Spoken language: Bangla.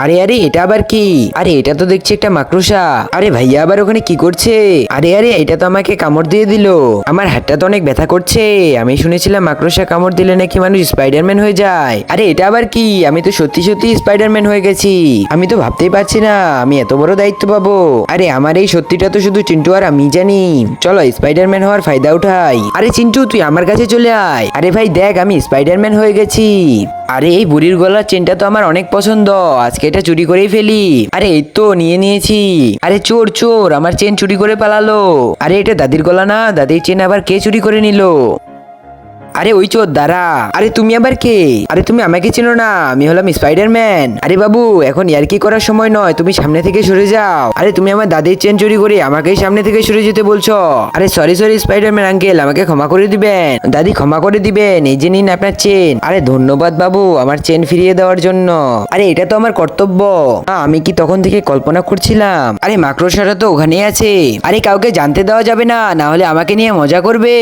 আরে আরে এটা আবার কি? আরে এটা তো দেখছি একটা মাকড়সা। আরে ভাইয়া আবার ওখানে কি করছে? আরে আরে এটা তো আমাকে কামড় দিয়ে দিল। আমার হাতটা তো অনেক ব্যথা করছে। আমি শুনেছিলাম মাকড়সা কামড় দিলে নাকি মানুষ স্পাইডারম্যান হয়ে যায়। আরে এটা আবার কি? আমি তো সত্যি সত্যি স্পাইডারম্যান হয়ে গেছি। আমি তো ভাবতেই পারছি না আমি এত বড় দায়িত্ব পাবো। আরে আমার এই সত্যিটা তো শুধু চিন্টু আর আমি জানি। চলো স্পাইডারম্যান হওয়ার ফায়দা উঠাই। আরে চিন্টু তুই আমার কাছে চলে আয়। আরে ভাই দেখ আমি স্পাইডারম্যান হয়ে গেছি। আরে এই বুড়ির গলার চেনটা তো আমার অনেক পছন্দ, আজকে এটা চুরি করেই ফেলি। আরে এই তো নিয়ে নিয়েছি। আরে চোর চোর আমার চেন চুরি করে পালালো। আরে এটা দাদির গলা না, দাদির চেন আবার কে চুরি করে নিল? আরে ওই চোর দাঁড়া। আরে তুমি আবার কে? আরে তুমি আমাকে চেনো না, আমি হলাম স্পাইডারম্যান। আরে বাবু এখন ইয়ার্কি করার সময় নয়, তুমি সামনে থেকে সরে যাও। আরে তুমি আমার দাদির চেন চুরি করে আমাকেই সামনে থেকে সরে যেতে বলছো। আরে সরি সরি স্পাইডারম্যান আঙ্কেল, আমাকে ক্ষমা করে দিবেন। দাদি ক্ষমা করে দিবেন, এই যে নিন আপনার চেন। আরে ধন্যবাদ বাবু আমার চেন ফিরিয়ে দেওয়ার জন্য। আরে এটা তো আমার কর্তব্য। আমি কি তখন থেকে কল্পনা করছিলাম? আরে মাকড়সাটা তো ওখানেই আছে। আরে কাউকে জানতে দেওয়া যাবে না, না হলে আমাকে নিয়ে মজা করবে।